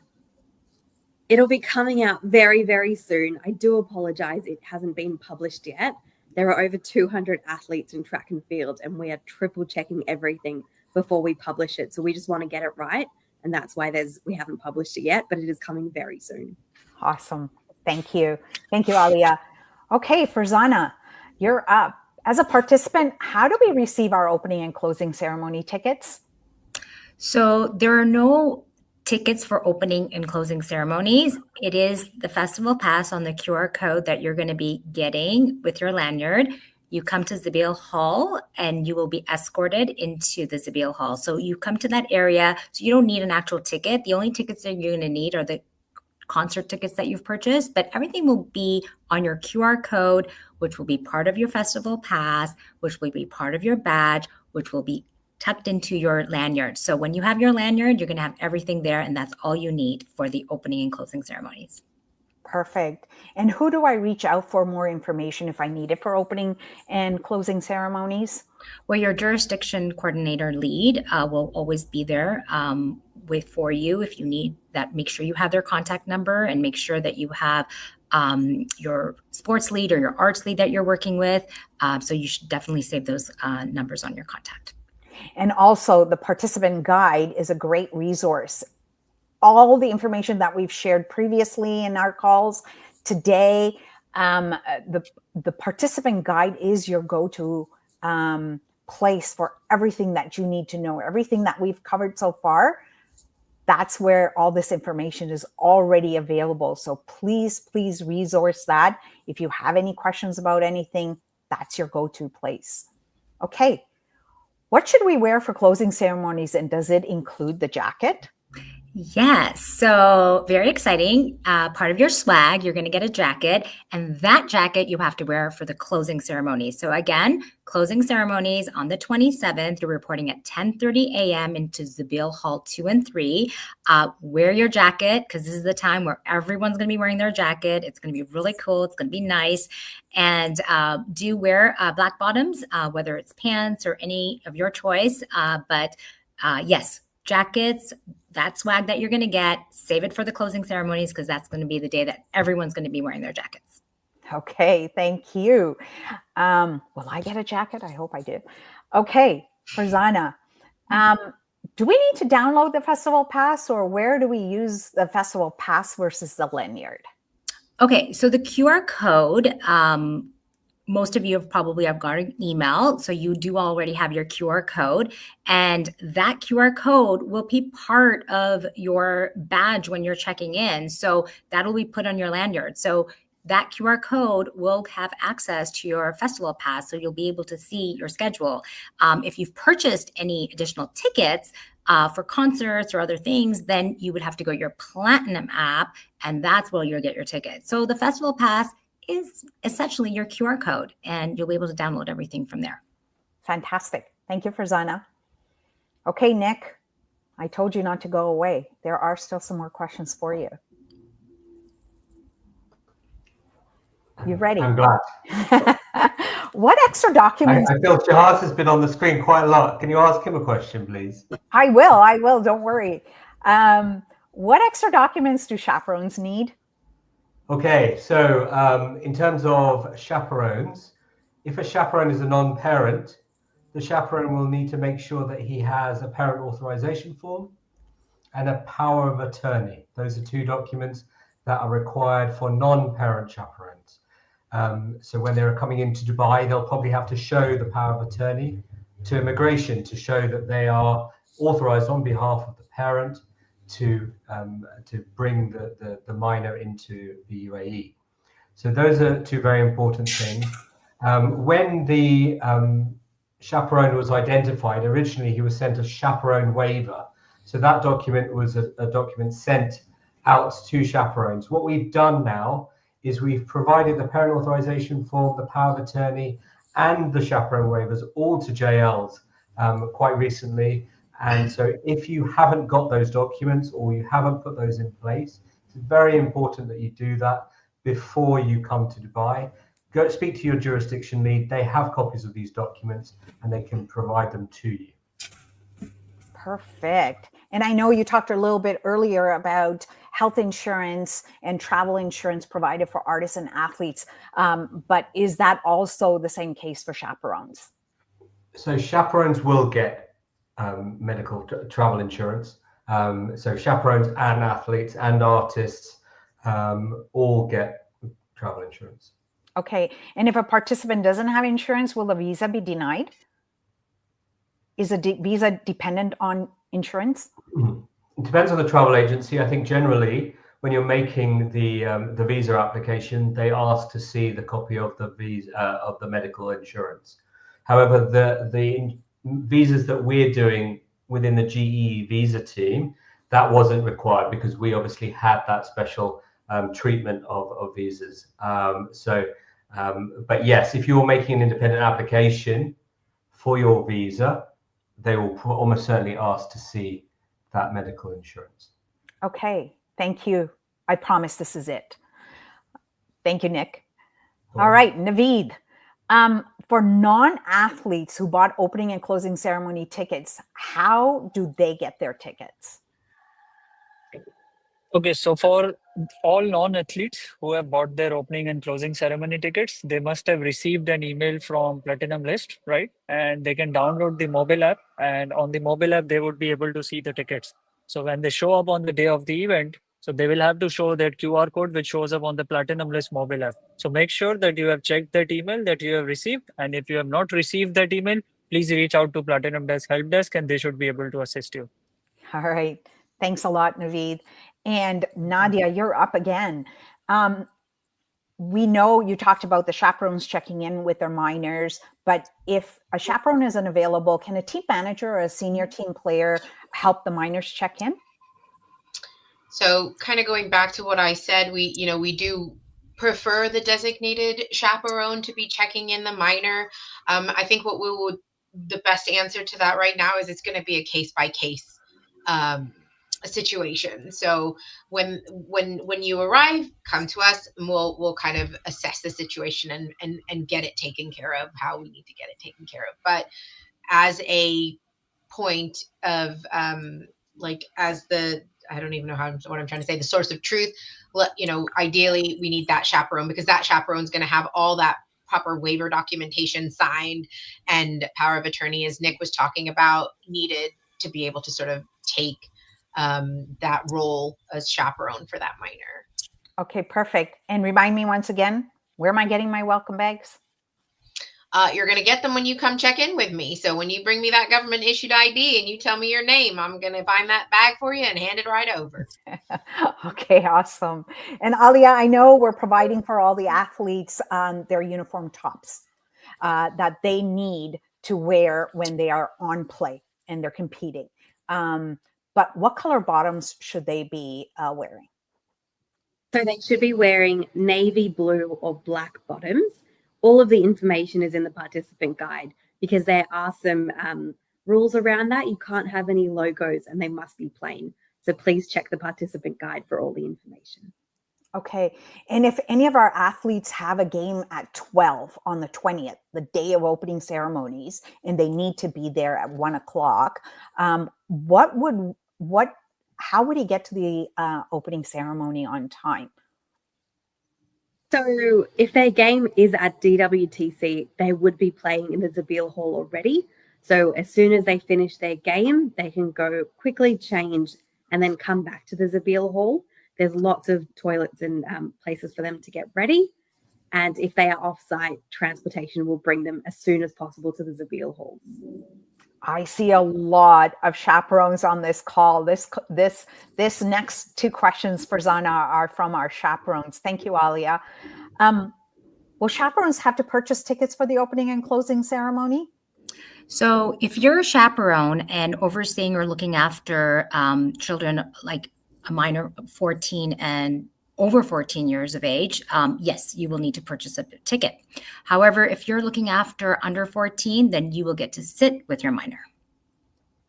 It'll be coming out very, very soon. I do apologize, it hasn't been published yet. There are over 200 athletes in track and field, and we are triple checking everything before we publish it. So we just want to get it right. And that's why we haven't published it yet, but it is coming very soon. Awesome. Thank you. Thank you, Alia. Okay, Farzana, you're up. As a participant, how do we receive our opening and closing ceremony tickets? So there are no tickets for opening and closing ceremonies. It is the festival pass on the QR code that you're going to be getting with your lanyard. You come to Zabeel Hall and you will be escorted into the Zabeel Hall. So you come to that area, so you don't need an actual ticket. The only tickets that you're going to need are the concert tickets that you've purchased, but everything will be on your QR code, which will be part of your festival pass, which will be part of your badge, which will be tucked into your lanyard. So when you have your lanyard, you're going to have everything there, and that's all you need for the opening and closing ceremonies. Perfect. And who do I reach out for more information if I need it for opening and closing ceremonies? Well, your jurisdiction coordinator lead will always be there for you if you need that. Make sure you have their contact number, and make sure that you have your sports lead or your arts lead that you're working with. So you should definitely save those numbers on your contact. And also, the participant guide is a great resource. All the information that we've shared previously in our calls today, the participant guide is your go-to place for everything that you need to know, everything that we've covered so far. That's where all this information is already available. So please, please resource that. If you have any questions about anything, that's your go-to place. Okay. What should we wear for closing ceremonies, and does it include the jacket? Yes. So very exciting. Part of your swag, you're going to get a jacket, and that jacket you have to wear for the closing ceremony. So again, closing ceremonies on the 27th, you're reporting at 10:30 a.m. into Zabeel Hall 2 and 3. Wear your jacket, because this is the time where everyone's going to be wearing their jacket. It's going to be really cool. It's going to be nice. And do wear black bottoms, whether it's pants or any of your choice. But yes, jackets, that swag that you're going to get, save it for the closing ceremonies, because that's going to be the day that everyone's going to be wearing their jackets. Okay, thank you. Will I get a jacket? I hope I do. Okay, Farzana, do we need to download the festival pass, or where do we use the festival pass versus the lanyard? Okay, so the QR code most of you have got an email, so you do already have your QR code, and that QR code will be part of your badge when you're checking in. So that'll be put on your lanyard. So that QR code will have access to your festival pass, so you'll be able to see your schedule. If you've purchased any additional tickets for concerts or other things, then you would have to go to your Platinum app, and that's where you'll get your tickets. So the festival pass is essentially your QR code, and you'll be able to download everything from there. Fantastic. Thank you, Farzana. Okay, Nick, I told you not to go away. There are still some more questions for you. You ready? I'm glad. What extra documents? I feel Shahaz has been on the screen quite a lot. Can you ask him a question, please? I will. Don't worry. What extra documents do chaperones need? Okay, so in terms of chaperones, if a chaperone is a non-parent, the chaperone will need to make sure that he has a parent authorization form and a power of attorney. Those are two documents that are required for non-parent chaperones. So when they're coming into Dubai, they'll probably have to show the power of attorney to immigration to show that they are authorized on behalf of the parent to bring the minor into the UAE. So those are two very important things. When the chaperone was identified, originally he was sent a chaperone waiver. So that document was a document sent out to chaperones. What we've done now is we've provided the parent authorization form, the power of attorney, and the chaperone waivers all to JLs quite recently. And so if you haven't got those documents or you haven't put those in place, it's very important that you do that before you come to Dubai. Go speak to your jurisdiction lead. They have copies of these documents and they can provide them to you. Perfect. And I know you talked a little bit earlier about health insurance and travel insurance provided for artists and athletes. But is that also the same case for chaperones? So chaperones will get medical travel insurance. So chaperones and athletes and artists all get travel insurance. Okay. And if a participant doesn't have insurance, will the visa be denied? Is a visa dependent on insurance? It depends on the travel agency. I think generally when you're making the visa application, they ask to see the copy of the visa of the medical insurance. However, the visas that we're doing within the GE visa team, that wasn't required because we obviously had that special treatment of visas. But yes, if you're making an independent application for your visa, they will almost certainly ask to see that medical insurance. Okay, thank you. I promise this is it. Thank you, Nick. All right, Naveed. For non-athletes who bought opening and closing ceremony tickets, how do they get their tickets? Okay, so for all non-athletes who have bought their opening and closing ceremony tickets, they must have received an email from Platinum List, right? And they can download the mobile app, and on the mobile app, they would be able to see the tickets. So when they show up on the day of the event, so they will have to show that QR code which shows up on the Platinum List mobile app. So make sure that you have checked that email that you have received. And if you have not received that email, please reach out to Platinum Desk Help Desk and they should be able to assist you. All right. Thanks a lot, Naveed. And Nadia, you're up again. We know you talked about the chaperones checking in with their minors, but if a chaperone isn't available, can a team manager or a senior team player help the minors check in? So kind of going back to what I said, we do prefer the designated chaperone to be checking in the minor. I think the best answer to that right now is it's going to be a case by case situation. So when you arrive, come to us and we'll kind of assess the situation and get it taken care of how we need to get it taken care of. But as a point of I don't even know what I'm trying to say, the source of truth, ideally we need that chaperone because that chaperone is going to have all that proper waiver documentation signed and power of attorney, as Nick was talking about, needed to be able to sort of take that role as chaperone for that minor. Okay, perfect. And remind me once again, where am I getting my welcome bags? You're going to get them when you come check in with me. So when you bring me that government issued ID and you tell me your name, I'm going to find that bag for you and hand it right over. Okay, awesome. And Alia, I know we're providing for all the athletes their uniform tops that they need to wear when they are on play and they're competing. But what color bottoms should they be wearing? So they should be wearing navy blue or black bottoms. All of the information is in the participant guide because there are some rules around that. You can't have any logos and they must be plain. So please check the participant guide for all the information. Okay. And if any of our athletes have a game at 12 on the 20th, the day of opening ceremonies, and they need to be there at 1 o'clock, how would he get to the opening ceremony on time? So if their game is at DWTC, they would be playing in the Zabeel Hall already. So as soon as they finish their game, they can go quickly change and then come back to the Zabeel Hall. There's lots of toilets and places for them to get ready. And if they are off-site, transportation will bring them as soon as possible to the Zabeel Hall. I see a lot of chaperones on this call. This next two questions for Zana are from our chaperones. Thank you, Alia. Will chaperones have to purchase tickets for the opening and closing ceremony? So if you're a chaperone and overseeing or looking after children like a minor 14 and over 14 years of age, yes, you will need to purchase a ticket. However, if you're looking after under 14, then you will get to sit with your minor.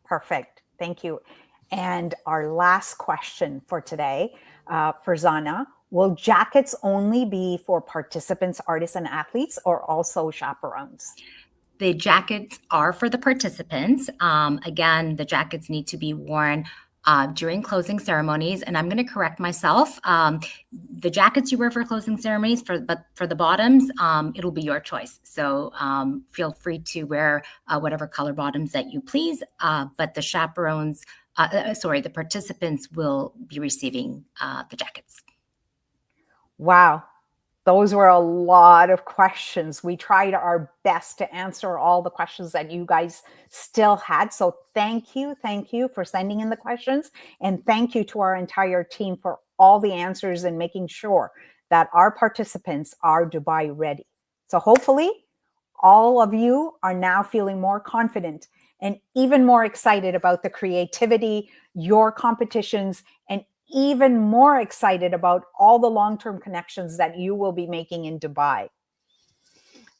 Perfect. Thank you. And our last question for today for Zana, will jackets only be for participants, artists, and athletes, or also chaperones? The jackets are for the participants. Again, the jackets need to be worn during closing ceremonies. And I'm going to correct myself. The jackets you wear for closing ceremonies, but for the bottoms, it'll be your choice. So feel free to wear whatever color bottoms that you please. But the chaperones, the participants will be receiving the jackets. Wow. Those were a lot of questions. We tried our best to answer all the questions that you guys still had. So thank you for sending in the questions. And thank you to our entire team for all the answers and making sure that our participants are Dubai ready. So hopefully all of you are now feeling more confident and even more excited about the creativity, your competitions, and even more excited about all the long-term connections that you will be making in Dubai.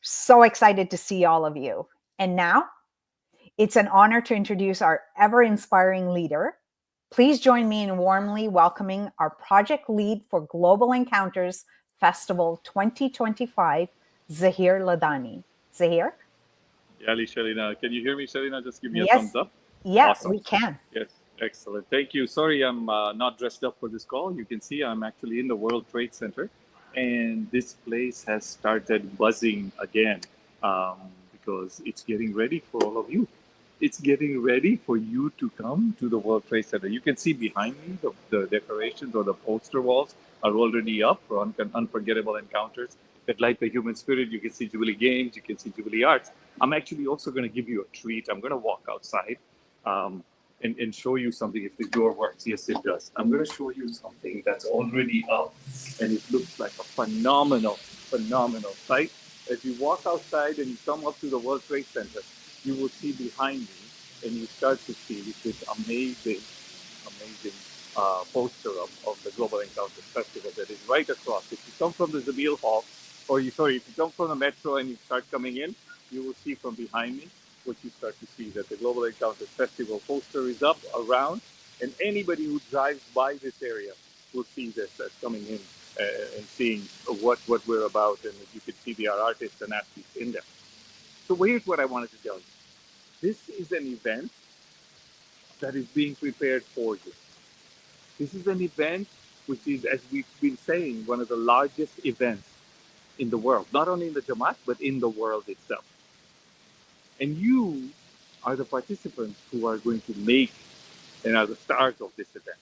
So excited to see all of you. And now it's an honor to introduce our ever-inspiring leader. Please join me in warmly welcoming our project lead for Global Encounters Festival 2025, Zahir Ladani. Zahir? Yali, Shelina. Can you hear me, Shelina? Just give me a Yes. thumbs up. Yes, Awesome. we can. Yes, excellent. Thank you. Sorry, I'm not dressed up for this call. You can see I'm actually in the World Trade Center, and this place has started buzzing again because it's getting ready for all of you. It's getting ready for you to come to the World Trade Center. You can see behind me the decorations or the poster walls are already up for unforgettable encounters that light the human spirit. You can see Jubilee Games, you can see Jubilee Arts. I'm actually also going to give you a treat. I'm going to walk outside and show you something if the door works. Yes, it does. I'm going to show you something that's already up, and it looks like a phenomenal sight. As you walk outside and you come up to the World Trade Center, you will see behind me, and you start to see this amazing poster of the Global Encounters Festival that is right across. If you come from the Zabeel Hall, if you come from the metro and you start coming in, you will see from behind me what you start to see, that the Global Encounters Festival poster is up around, and anybody who drives by this area will see this as coming in and seeing what we're about, and you can see our artists and athletes in there. So here's what I wanted to tell you. This is an event that is being prepared for you. This is an event which is, as we've been saying, one of the largest events in the world, not only in the Jamaat, but in the world itself. And you are the participants who are going to make and are the stars of this event.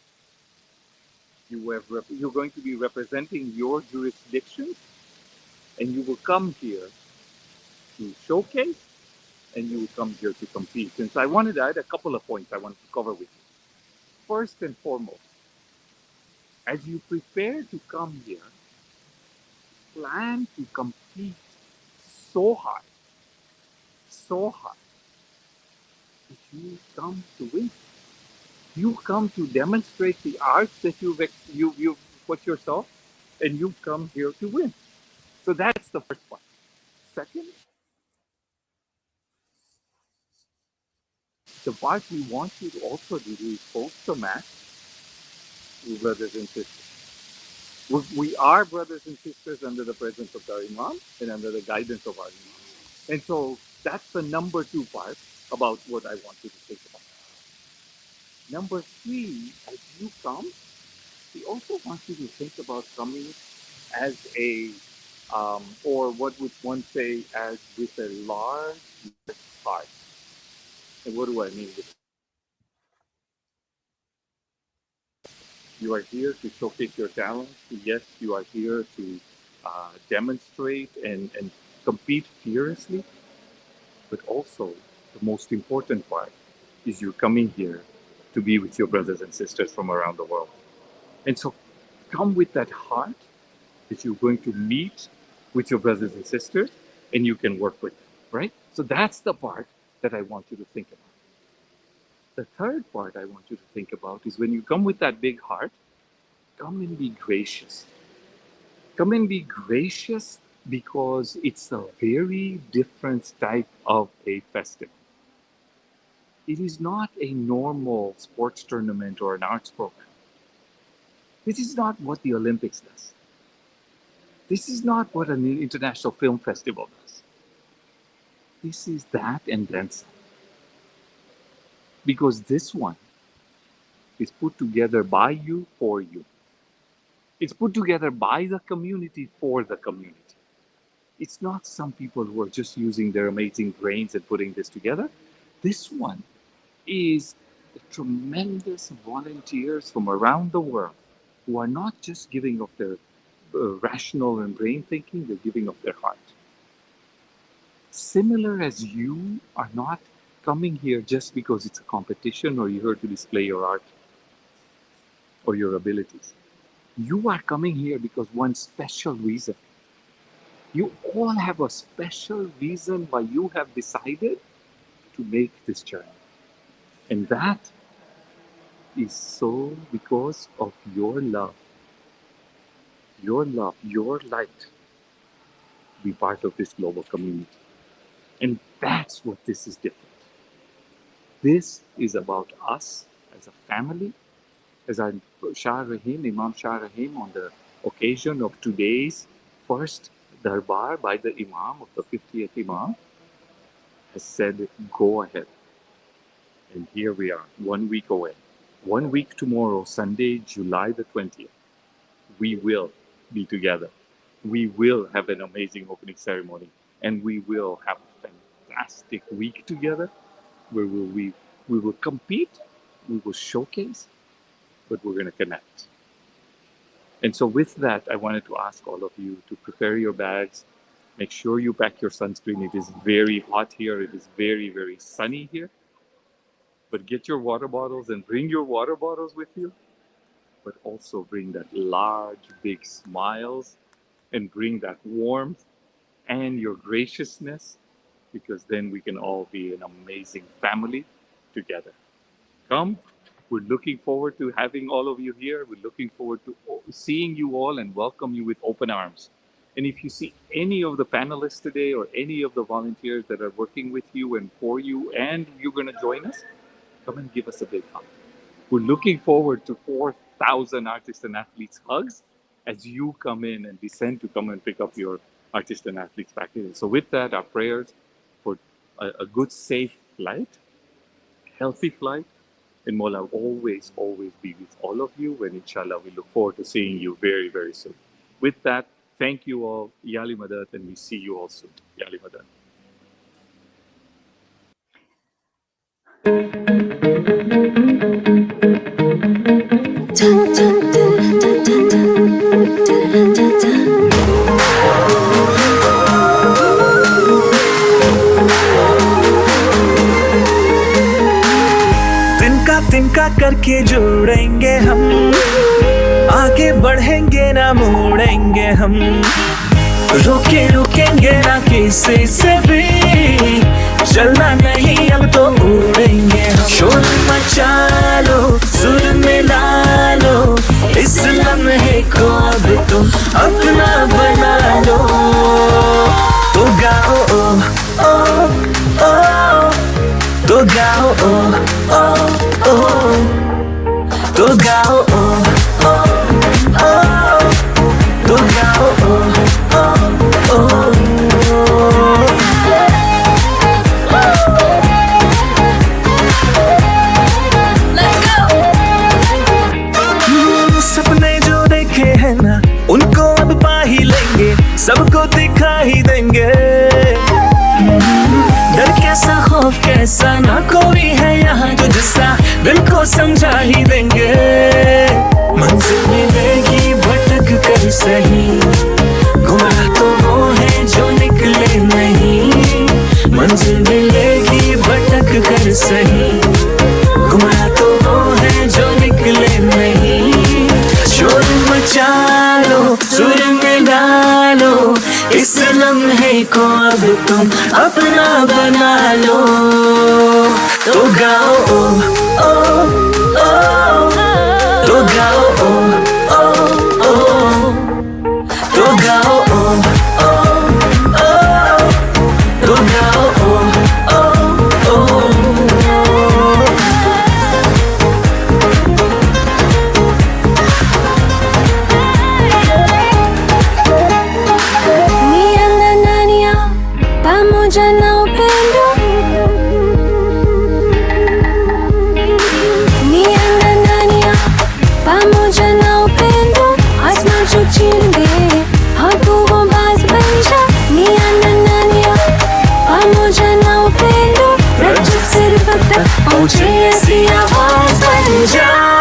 You're going to be representing your jurisdictions, and you will come here to showcase, and you will come here to compete. And so I had a couple of points I wanted to cover with you. First and foremost, as you prepare to come here, plan to compete so hard that you come to win. You come to demonstrate the arts that you've put yourself, and you come here to win. So that's the first part. Second, the part we want you to also do is post the match with brothers and sisters. We are brothers and sisters under the presence of our Imam and under the guidance of our Imam. And so that's the number 2 part about what I want you to think about. Number 3, as you come, we also want you to think about coming as a, or what would one say, as with a large heart. And what do I mean with that? You are here to showcase your talents. Yes, you are here to demonstrate and compete fiercely. But also, the most important part is you're coming here to be with your brothers and sisters from around the world. And so come with that heart that you're going to meet with your brothers and sisters and you can work with them, right? So that's the part that I want you to think about. The third part I want you to think about is when you come with that big heart, come and be gracious. Come and be gracious because it's a very different type of a festival. It is not a normal sports tournament or an arts program. This is not what the Olympics does. This is not what an international film festival does. This is that and then some. Because this one is put together by you, for you. It's put together by the community, for the community. It's not some people who are just using their amazing brains and putting this together. This one is the tremendous volunteers from around the world who are not just giving of their rational and brain thinking, they're giving of their heart. Similar as you are not coming here just because it's a competition or you're here to display your art or your abilities. You are coming here because one special reason. You all have a special reason why you have decided to make this journey. And that is so because of your love. Your love, your light to be part of this global community. And that's what this is different. This is about us as a family, as our Shah Rahim, Imam Shah Rahim, on the occasion of today's first Darbar by the Imam of the 50th Imam, has said, go ahead. And here we are, 1 week away. 1 week tomorrow, Sunday, July the 20th, we will be together. We will have an amazing opening ceremony, and we will have a fantastic week together where we will compete, we will showcase, but we're going to connect. And so with that, I wanted to ask all of you to prepare your bags. Make sure you pack your sunscreen. It is very hot here. It is very, very sunny here. But get your water bottles and bring your water bottles with you. But also bring that large, big smiles and bring that warmth and your graciousness, because then we can all be an amazing family together. Come. We're looking forward to having all of you here. We're looking forward to seeing you all and welcome you with open arms. And if you see any of the panelists today or any of the volunteers that are working with you and for you and you're going to join us, come and give us a big hug. We're looking forward to 4,000 artists and athletes hugs as you come in and descend to come and pick up your artists and athletes back in. So with that, our prayers for a good, safe flight, healthy flight, and Mola always, always be with all of you. And inshallah, we look forward to seeing you very, very soon. With that, thank you all. Yali Madad, and we see you all soon. Yali Madad. तिनका करके जोड़ेंगे हम, आगे बढ़ेंगे ना मोड़ेंगे हम, रुकेंगे ना किसी से भी, चलना नहीं अब तो उड़ेंगे हम। शोर मचा लो, सुर मिला लो, इस लम्हे को अब तुम अपना बना लो। तो गाओ ओ ओ ओ, तो गाओ ओ ओ ओ, तो गाओ ओ ओ ओ, तो गाओ ओ ओ ओ। सपने जो देखे हैं ना, उनको अब पा ही लेंगे, सबको दिखा ही देंगे। डर कैसा, खौफ कैसा, ना कोई है यहाँ जो जिसका दिल को समझा ही देंगे। मंजिल मिलेगी भटक कर सही, गुमराह तो वो है जो निकले नहीं। मंजिल मिलेगी भटक कर सही, गुमराह तो वो है जो निकले नहीं। शोर मचा लो, सुर मिला लो, इस लम्हे को अब तुम अपना बना लो। तो गाओ ओ ओ ओ, तो गाओ ओ ओ ओ, तो गाओ ओ ओ ओ, तो गाओ ओ ओ ओ। Pamoja na upendo, nienda ndani ya pamoja na upendo, asma chuchinde hakugombaza banja. Nienda ndani ya pamoja na upendo, रज्जू सिर तक पहुंचे ऐसी आवाज बन जा।